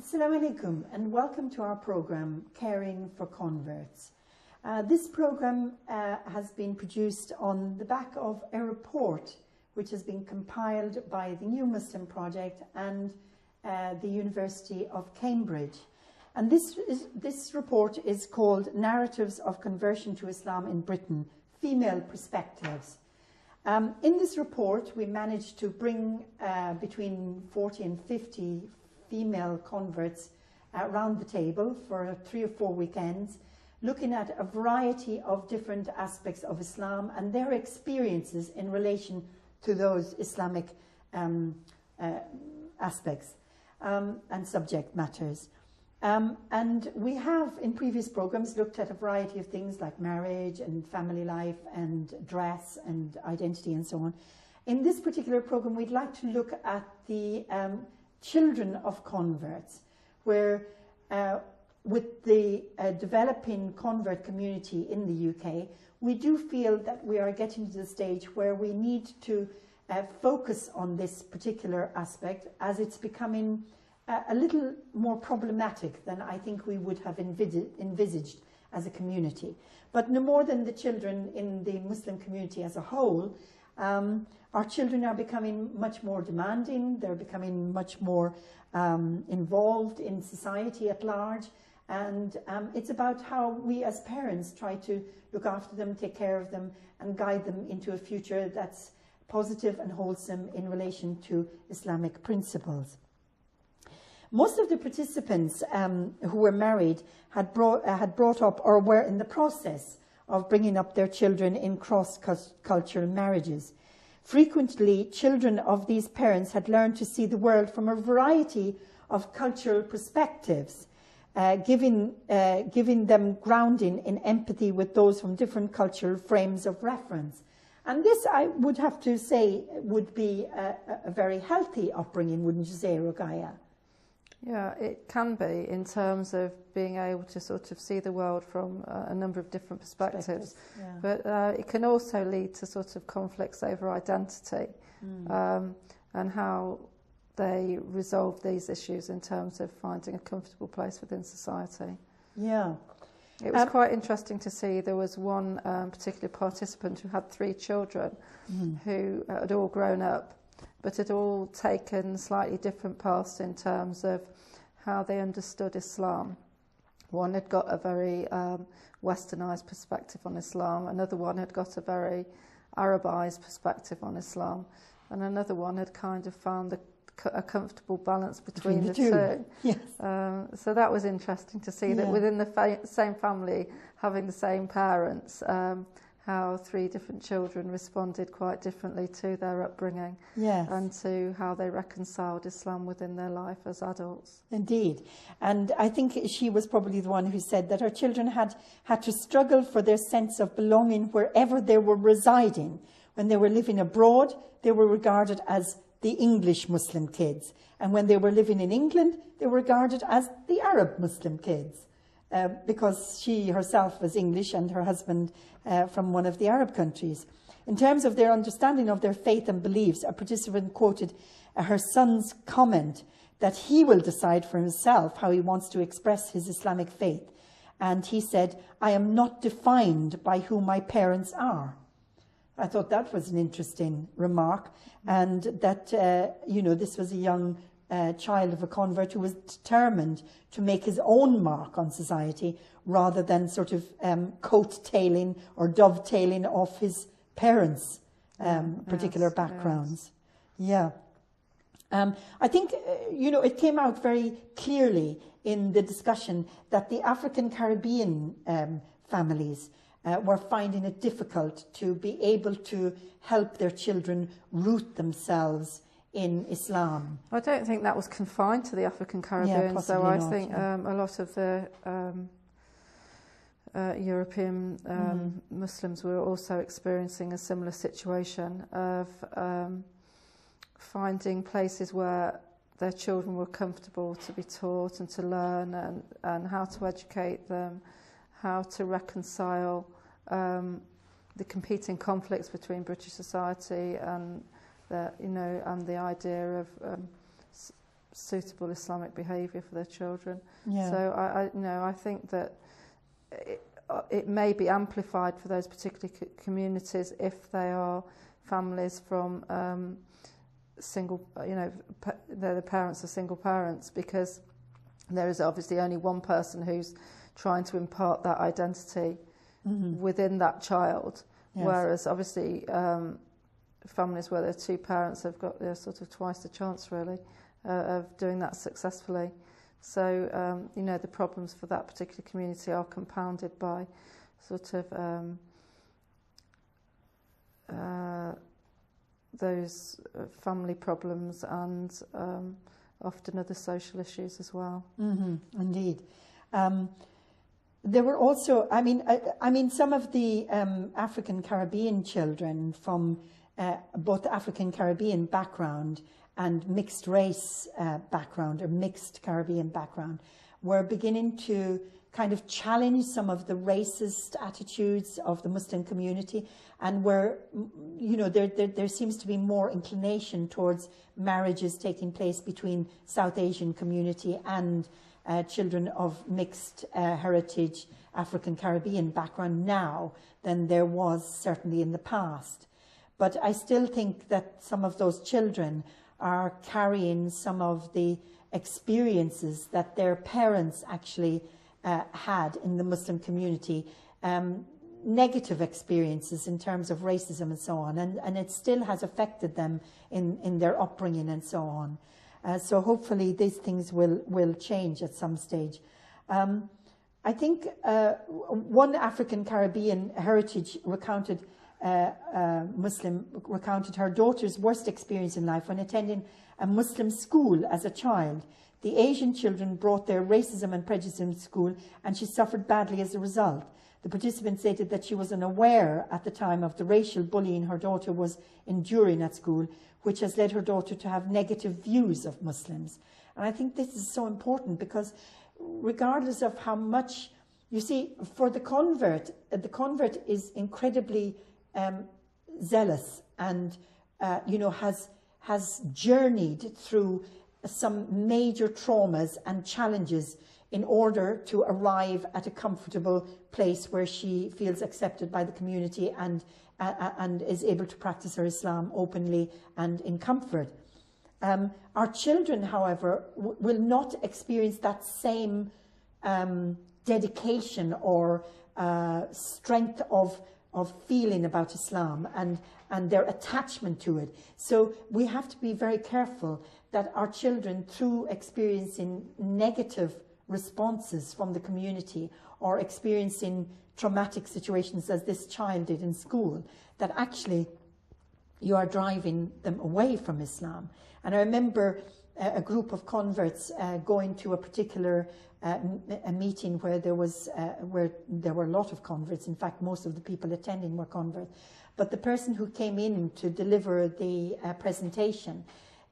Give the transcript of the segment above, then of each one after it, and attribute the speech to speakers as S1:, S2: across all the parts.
S1: Assalamu alaikum and welcome to our program Caring for Converts. This program has been produced on the back of a report which has been compiled by the New Muslim Project and the University of Cambridge. And this report is called Narratives of Conversion to Islam in Britain, Female Perspectives. In this report, we managed to bring between 40 and 50 female converts around the table for 3 or 4 weekends, looking at a variety of different aspects of Islam and their experiences in relation to those Islamic aspects and subject matters. And we have, in previous programs, looked at a variety of things like marriage and family life and dress and identity and so on. In this particular program, we'd like to look at the children of converts, where with the developing convert community in the UK, we do feel that we are getting to the stage where we need to focus on this particular aspect, as it's becoming a little more problematic than I think we would have envisaged as a community. But no more than the children in the Muslim community as a whole, our children are becoming much more demanding, they're becoming much more involved in society at large, and it's about how we as parents try to look after them, take care of them, and guide them into a future that's positive and wholesome in relation to Islamic principles. Most of the participants who were married had brought up or were in the process of bringing up their children in cross-cultural marriages. Frequently, children of these parents had learned to see the world from a variety of cultural perspectives, giving them grounding in empathy with those from different cultural frames of reference. And this, I would have to say, would be a very healthy upbringing, wouldn't you say, Ruqaya?
S2: Yeah, it can be, in terms of being able to sort of see the world from a number of different perspectives. Yeah. But it can also lead to sort of conflicts over identity and how they resolve these issues in terms of finding a comfortable place within society.
S1: Yeah.
S2: It was quite interesting to see. There was one particular participant who had 3 children who had all grown up, but had all taken slightly different paths in terms of how they understood Islam. One had got a very westernised perspective on Islam, another one had got a very Arabised perspective on Islam, and another one had kind of found a comfortable balance between the two.
S1: Yes.
S2: So that was interesting to see that within the same family, having the same parents, how 3 different children responded quite differently to their upbringing, and to how they reconciled Islam within their life as adults.
S1: Indeed. And I think she was probably the one who said that her children had to struggle for their sense of belonging wherever they were residing. When they were living abroad, they were regarded as the English Muslim kids. And when they were living in England, they were regarded as the Arab Muslim kids. Because she herself was English and her husband from one of the Arab countries. In terms of their understanding of their faith and beliefs, a participant quoted her son's comment that he will decide for himself how he wants to express his Islamic faith. And he said, "I am not defined by who my parents are." I thought that was an interesting remark, and that, this was a young child of a convert who was determined to make his own mark on society rather than sort of coat-tailing or dovetailing off his parents' particular backgrounds. Yes. Yeah. I think, it came out very clearly in the discussion that the African Caribbean families were finding it difficult to be able to help their children root themselves in Islam.
S2: I don't think that was confined to the African Caribbean, so I think a lot of the European Muslims were also experiencing a similar situation of finding places where their children were comfortable to be taught and to learn, and how to educate them, how to reconcile the competing conflicts between British society and and the idea of suitable Islamic behaviour for their children.
S1: Yeah.
S2: So I think that it may be amplified for those particular communities if they are families from single, the parents are single parents, because there is obviously only one person who's trying to impart that identity within that child. Yes. Whereas obviously families where there are two parents have got sort of twice the chance really of doing that successfully. So the problems for that particular community are compounded by sort of those family problems and often other social issues as well.
S1: Indeed. There were also, I mean, some of the African Caribbean children from both African Caribbean background and mixed race background, or mixed Caribbean background, were beginning to kind of challenge some of the racist attitudes of the Muslim community, and where, there seems to be more inclination towards marriages taking place between South Asian community and children of mixed heritage African Caribbean background now than there was certainly in the past. But I still think that some of those children are carrying some of the experiences that their parents actually had in the Muslim community, negative experiences in terms of racism and so on, and it still has affected them in their upbringing and so on. So hopefully these things will change at some stage. I think one African Caribbean heritage recounted Muslim recounted her daughter's worst experience in life when attending a Muslim school as a child. The Asian children brought their racism and prejudice in school, and she suffered badly as a result. The participant stated that she was unaware at the time of the racial bullying her daughter was enduring at school, which has led her daughter to have negative views of Muslims. And I think this is so important, because regardless of how much, you see, for the convert is incredibly zealous and, has journeyed through some major traumas and challenges in order to arrive at a comfortable place where she feels accepted by the community and is able to practice her Islam openly and in comfort. Our children, however, will not experience that same dedication or strength of feeling about Islam and their attachment to it. So we have to be very careful that our children, through experiencing negative responses from the community or experiencing traumatic situations as this child did in school, that actually you are driving them away from Islam. And I remember a group of converts going to a particular a meeting where there were a lot of converts. In fact, most of the people attending were converts. But the person who came in to deliver the presentation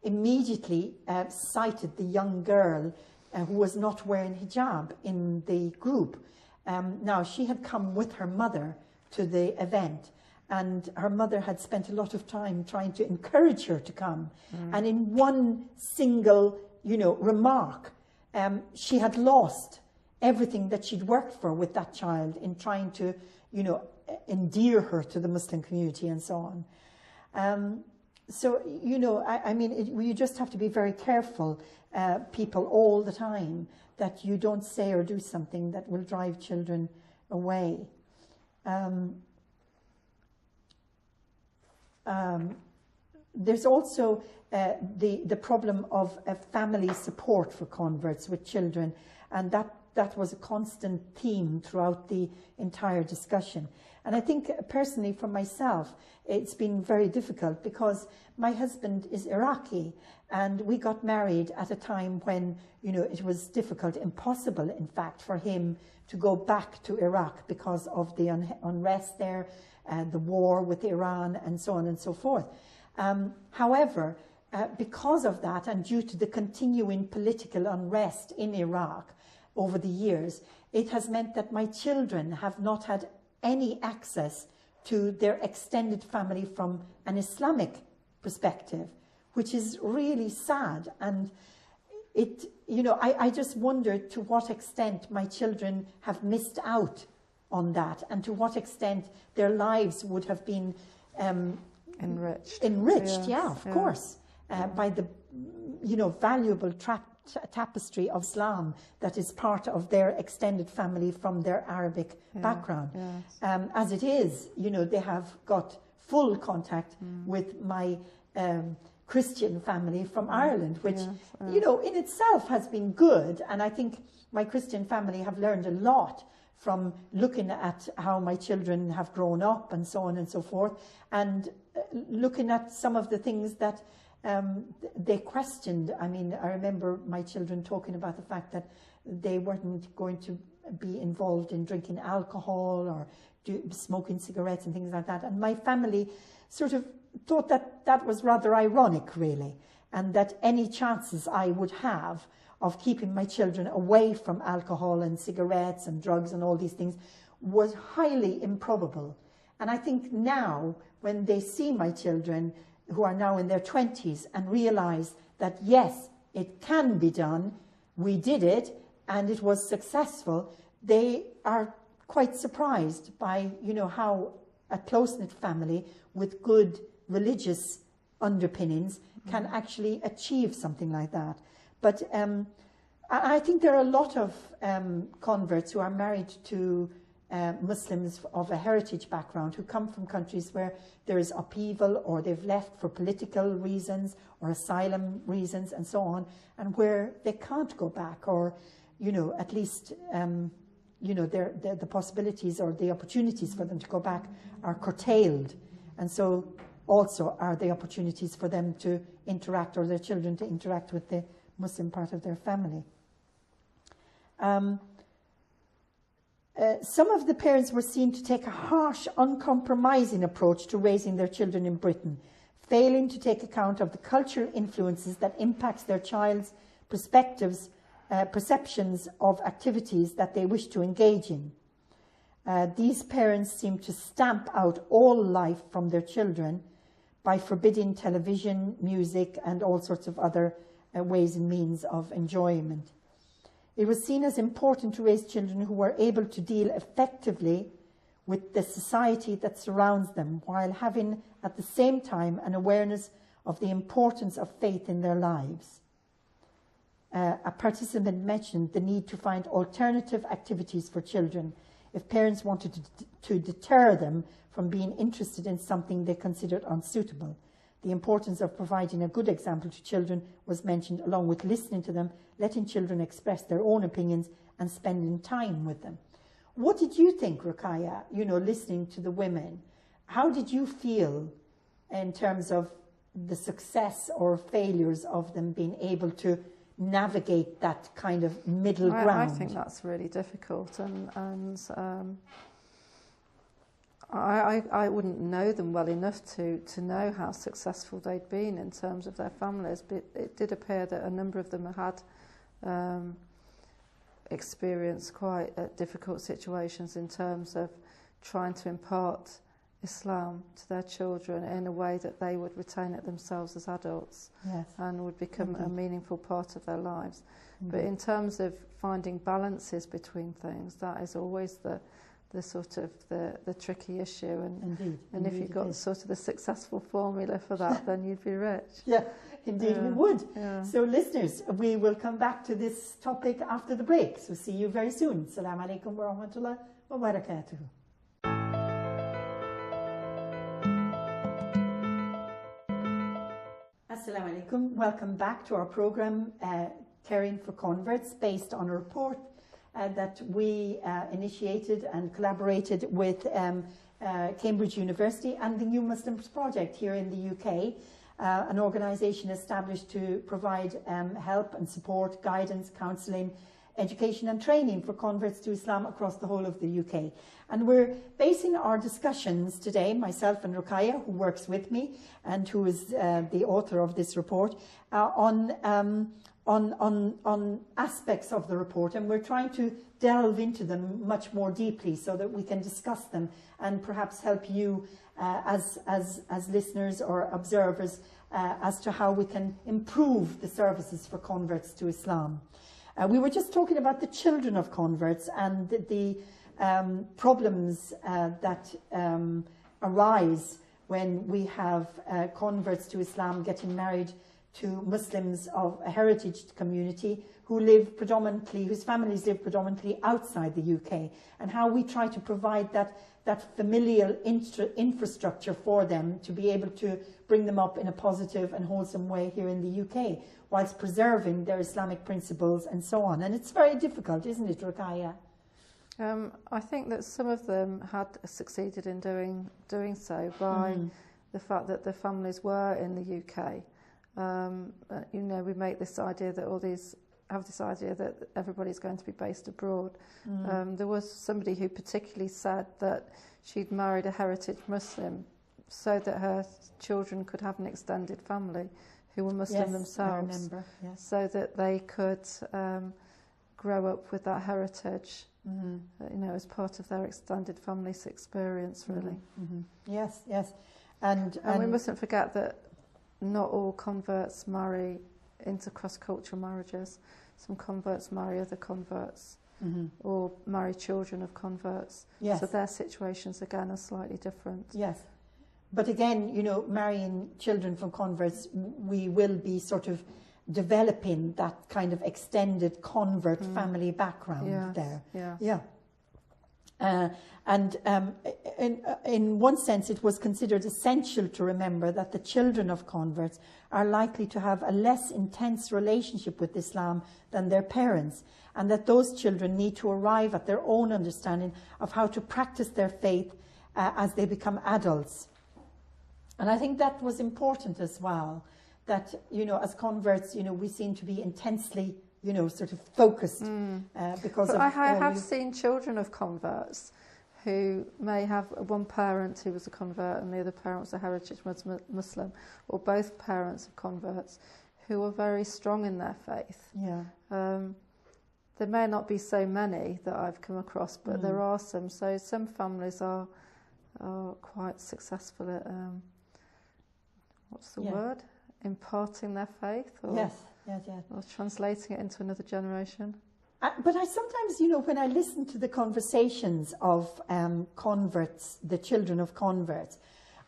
S1: immediately cited the young girl who was not wearing hijab in the group. Now, she had come with her mother to the event, and her mother had spent a lot of time trying to encourage her to come. And in one single, remark, she had lost everything that she'd worked for with that child in trying to, endear her to the Muslim community and so on. So, you just have to be very careful, people, all the time, that you don't say or do something that will drive children away. There's also the problem of family support for converts with children, and that was a constant theme throughout the entire discussion. And I think personally for myself, it's been very difficult because my husband is Iraqi, and we got married at a time when, it was difficult, impossible, in fact, for him to go back to Iraq because of the unrest there, the war with Iran, and so on and so forth. However, because of that, and due to the continuing political unrest in Iraq over the years, it has meant that my children have not had any access to their extended family from an Islamic perspective, which is really sad. And, I just wonder to what extent my children have missed out on that, and to what extent their lives would have been
S2: enriched.
S1: Yes, of course, by the valuable tapestry of Islam that is part of their extended family from their Arabic background.
S2: Yes.
S1: As it is, they have got full contact with my Christian family from Ireland, which, in itself has been good. And I think my Christian family have learned a lot from looking at how my children have grown up and so on and so forth, and looking at some of the things that they questioned. I mean, I remember my children talking about the fact that they weren't going to be involved in drinking alcohol or smoking cigarettes and things like that. And my family sort of thought that that was rather ironic, really, and that any chances I would have of keeping my children away from alcohol and cigarettes and drugs and all these things was highly improbable. And I think now, when they see my children, who are now in their 20s, and realize that, yes, it can be done, we did it, and it was successful, they are quite surprised by, how a close-knit family with good religious underpinnings can actually achieve something like that. But I think there are a lot of converts who are married to Muslims of a heritage background who come from countries where there is upheaval, or they've left for political reasons or asylum reasons and so on, and where they can't go back, or at least the possibilities or the opportunities for them to go back are curtailed, and so also are the opportunities for them to interact, or their children to interact with the Muslim part of their family. Some of the parents were seen to take a harsh, uncompromising approach to raising their children in Britain, failing to take account of the cultural influences that impacts their child's perceptions of activities that they wish to engage in. These parents seem to stamp out all life from their children by forbidding television, music, and all sorts of other ways and means of enjoyment. It was seen as important to raise children who were able to deal effectively with the society that surrounds them, while having at the same time an awareness of the importance of faith in their lives. A participant mentioned the need to find alternative activities for children if parents wanted to deter them from being interested in something they considered unsuitable. The importance of providing a good example to children was mentioned, along with listening to them, letting children express their own opinions, and spending time with them. What did you think, Ruqaya, listening to the women? How did you feel in terms of the success or failures of them being able to navigate that kind of middle ground?
S2: I think that's really difficult, and I wouldn't know them well enough to know how successful they'd been in terms of their families, but it did appear that a number of them had experienced quite difficult situations in terms of trying to impart Islam to their children in a way that they would retain it themselves as adults.
S1: Yes.
S2: And would become
S1: Indeed.
S2: a meaningful part of their lives.
S1: Indeed.
S2: But in terms of finding balances between things, that is always the sort of the tricky issue, and
S1: Indeed.
S2: and
S1: Indeed,
S2: if you got sort of the successful formula for that, then you'd be rich.
S1: Yeah, indeed we would.
S2: Yeah.
S1: So listeners, we will come back to this topic after the break. So see you very soon. Assalamu alaikum wa rahmatullah wa barakatuh. Assalamu alaikum. Welcome back to our program, Caring for Converts, based on a report that we initiated and collaborated with Cambridge University and the New Muslims Project here in the UK, an organisation established to provide help and support, guidance, counselling, education and training for converts to Islam across the whole of the UK. And we're basing our discussions today, myself and Ruqaya, who works with me and who is the author of this report, on aspects of the report, and we're trying to delve into them much more deeply so that we can discuss them and perhaps help you as listeners or observers as to how we can improve the services for converts to Islam. We were just talking about the children of converts and the problems that arise when we have converts to Islam getting married to Muslims of a heritage community who live predominantly, whose families live predominantly outside the UK, and how we try to provide that familial infrastructure for them to be able to bring them up in a positive and wholesome way here in the UK, whilst preserving their Islamic principles and so on. And it's very difficult, isn't it, Ruqaya?
S2: I think that some of them had succeeded in doing so by the fact that their families were in the UK. You know, we make this idea that have this idea that everybody's going to be based abroad. There was somebody who particularly said that she'd married a heritage Muslim so that her children could have an extended family who were Muslim themselves. I remember, yes. So that they could grow up with that heritage, you know, as part of their extended family's experience, really.
S1: Yes, yes. And
S2: we mustn't forget that not all converts marry into cross-cultural marriages. Some converts marry other converts or marry children of converts.
S1: Yes.
S2: So their situations, again, are slightly different.
S1: Yes. But again, you know, marrying children from converts, we will be sort of developing that kind of extended convert family background there.
S2: Yes.
S1: Yeah. And in one sense, it was considered essential to remember that the children of converts are likely to have a less intense relationship with Islam than their parents, and that those children need to arrive at their own understanding of how to practice their faith as they become adults. And I think that was important as well, that, you know, as converts, you know, we seem to be intensely, you know, sort of focused because
S2: but
S1: of...
S2: I have seen children of converts who may have one parent who was a convert and the other parent was a heritage Muslim, or both parents of converts who are very strong in their faith.
S1: Yeah.
S2: There may not be so many that I've come across, but there are some. So some families are quite successful at, what's the word? Imparting their faith? Or,
S1: yes.
S2: Or translating it into another generation.
S1: But I sometimes, you know, when I listen to the conversations of converts, the children of converts,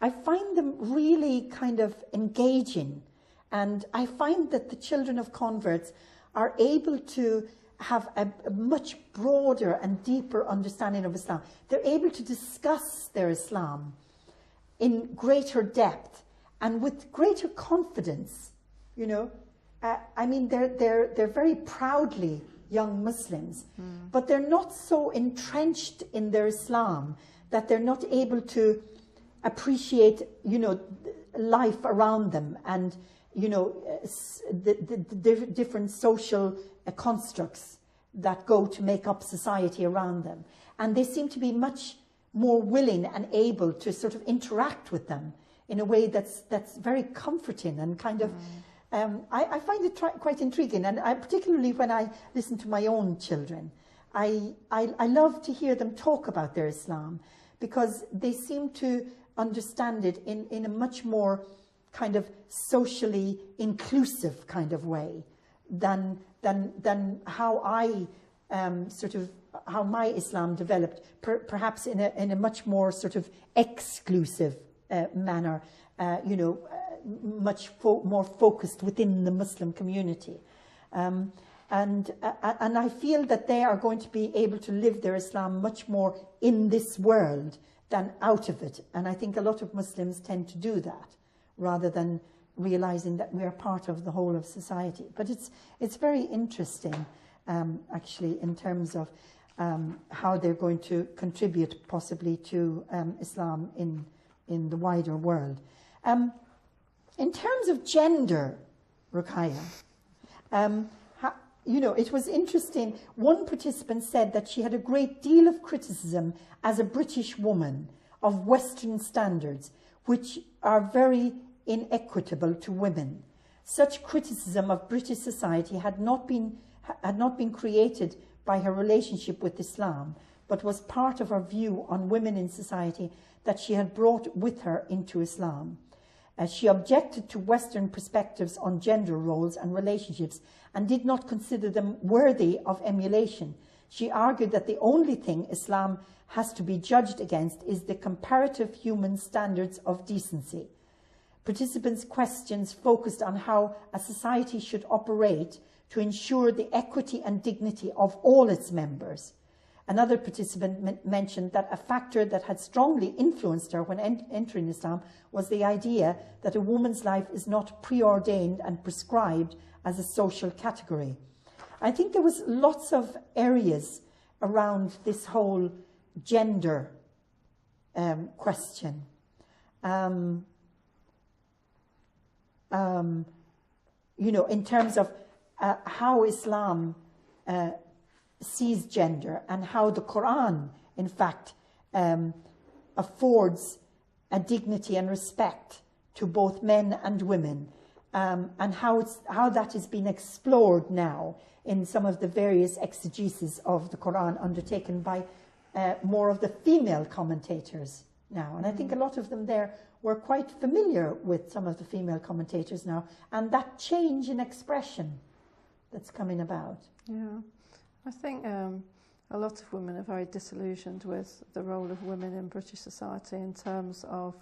S1: I find them really kind of engaging. And I find that the children of converts are able to have a much broader and deeper understanding of Islam. They're able to discuss their Islam in greater depth and with greater confidence, you know. I mean, they're very proudly young Muslims, but they're not so entrenched in their Islam that they're not able to appreciate, you know, life around them and, you know, the different social constructs that go to make up society around them. And they seem to be much more willing and able to sort of interact with them in a way that's very comforting and kind of... I find it quite intriguing, and particularly when I listen to my own children, I love to hear them talk about their Islam, because they seem to understand it in a much more kind of socially inclusive kind of way than how I how my Islam developed, perhaps in a much more sort of exclusive manner, you know, much more focused within the Muslim community. And I feel that they are going to be able to live their Islam much more in this world than out of it. And I think a lot of Muslims tend to do that, rather than realizing that we are part of the whole of society. But it's very interesting, actually, in terms of how they're going to contribute possibly to Islam in the wider world. In terms of gender, Ruqaya, you know, it was interesting. One participant said that she had a great deal of criticism as a British woman of Western standards, which are very inequitable to women. Such criticism of British society had not been created by her relationship with Islam, but was part of her view on women in society that she had brought with her into Islam. She objected to Western perspectives on gender roles and relationships and did not consider them worthy of emulation. She argued that the only thing Islam has to be judged against is the comparative human standards of decency. Participants' questions focused on how a society should operate to ensure the equity and dignity of all its members. Another participant mentioned that a factor that had strongly influenced her when entering Islam was the idea that a woman's life is not preordained and prescribed as a social category. I think there was lots of areas around this whole gender question. You know, in terms of how Islam sees gender and how the Quran, in fact, affords a dignity and respect to both men and women, and how that is being explored now in some of the various exegesis of the Quran undertaken by more of the female commentators now. And I think a lot of them there were quite familiar with some of the female commentators now, and that change in expression that's coming about.
S2: Yeah, I think a lot of women are very disillusioned with the role of women in British society in terms of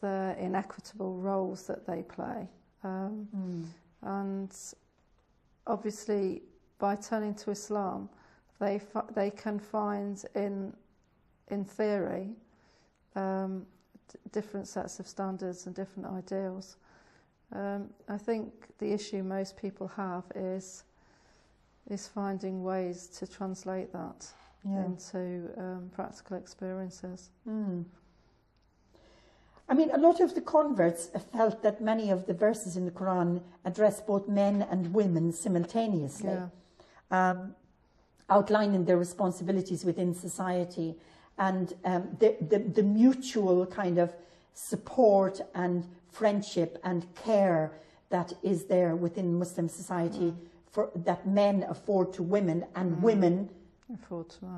S2: the inequitable roles that they play. And obviously, by turning to Islam, they can find in theory different sets of standards and different ideals. I think the issue most people have is finding ways to translate that into practical experiences.
S1: I mean, a lot of the converts felt that many of the verses in the Quran address both men and women simultaneously, outlining their responsibilities within society, and the mutual kind of support and friendship and care that is there within Muslim society that men afford to women and women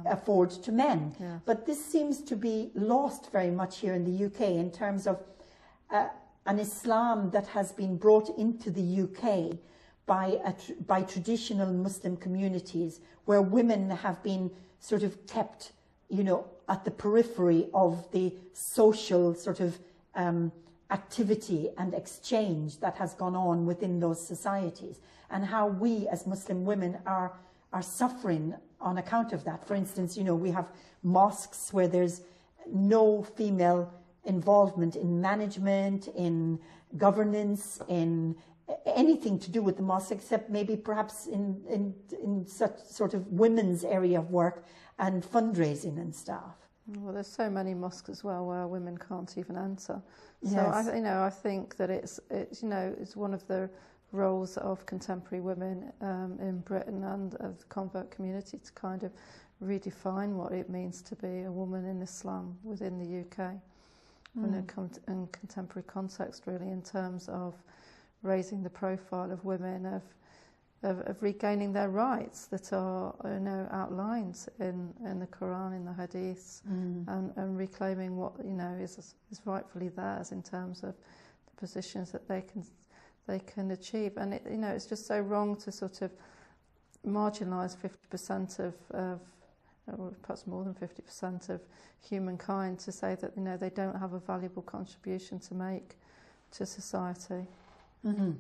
S1: afford to men.
S2: Yeah.
S1: But this seems to be lost very much here in the UK in terms of an Islam that has been brought into the UK by traditional Muslim communities, where women have been sort of kept, you know, at the periphery of the social sort of activity and exchange that has gone on within those societies, and how we as Muslim women are suffering on account of that. For instance, you know, we have mosques where there's no female involvement in management, in governance, in anything to do with the mosque, except maybe perhaps in such sort of women's area of work and fundraising and stuff.
S2: Well, there's so many mosques as well where women can't even enter. So
S1: Yes.
S2: I think that it's one of the roles of contemporary women in Britain and of the convert community to kind of redefine what it means to be a woman in Islam within the UK in contemporary context, really, in terms of raising the profile of women, of regaining their rights that are outlined in the Quran, in the Hadiths, and reclaiming what is rightfully theirs in terms of the positions that they can achieve. And it's just so wrong to sort of marginalise 50% of or perhaps more than 50% of humankind, to say that they don't have a valuable contribution to make to society. And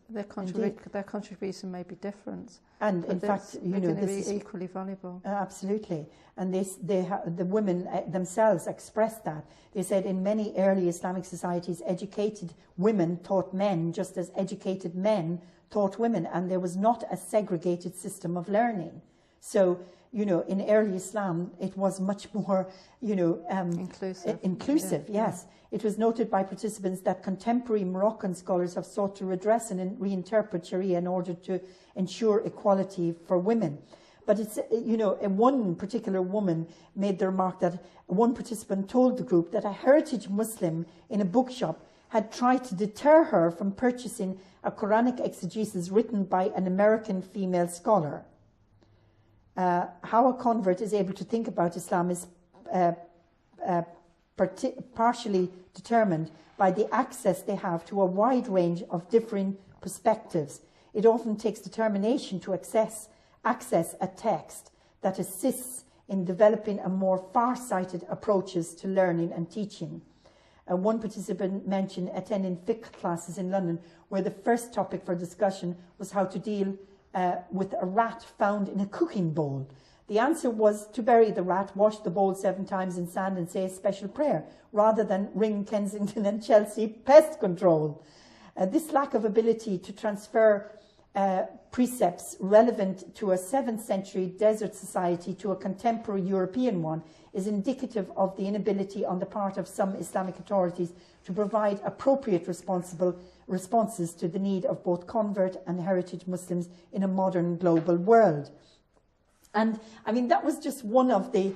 S2: their contribution may be different,
S1: and in fact,
S2: this is equally valuable.
S1: Absolutely, and the women themselves expressed that. They said in many early Islamic societies, educated women taught men just as educated men taught women, and there was not a segregated system of learning. So, in early Islam, it was much more, inclusive. Yes. It was noted by participants that contemporary Moroccan scholars have sought to redress and reinterpret Sharia in order to ensure equality for women. But it's, one particular woman made the remark that one participant told the group that a heritage Muslim in a bookshop had tried to deter her from purchasing a Quranic exegesis written by an American female scholar. How a convert is able to think about Islam is partially determined by the access they have to a wide range of differing perspectives. It often takes determination to access a text that assists in developing a more far-sighted approaches to learning and teaching. One participant mentioned attending fiqh classes in London, where the first topic for discussion was how to deal with a rat found in a cooking bowl. The answer was to bury the rat, wash the bowl 7 times in sand and say a special prayer, rather than ring Kensington and Chelsea pest control. This lack of ability to transfer precepts relevant to a 7th century desert society to a contemporary European one is indicative of the inability on the part of some Islamic authorities to provide appropriate responses to the need of both convert and heritage Muslims in a modern global world. And I mean, that was just one of the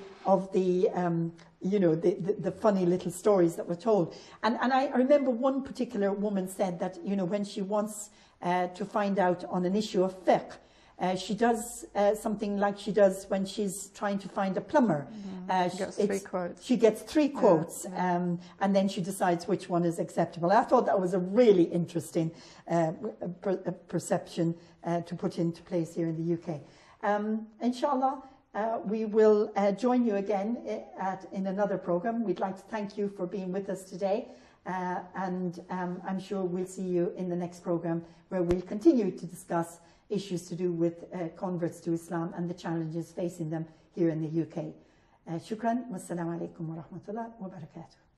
S1: funny little stories that were told. And I remember one particular woman said that, when she wants to find out on an issue of fiqh, she does something like she does when she's trying to find a plumber.
S2: She gets 3 quotes.
S1: She gets 3 quotes, and then she decides which one is acceptable. I thought that was a really interesting perception to put into place here in the UK. Inshallah, we will join you again in another program. We'd like to thank you for being with us today, and I'm sure we'll see you in the next program, where we'll continue to discuss issues to do with converts to Islam and the challenges facing them here in the UK. Shukran, wassalamu alaikum wa rahmatullah wa barakatuh.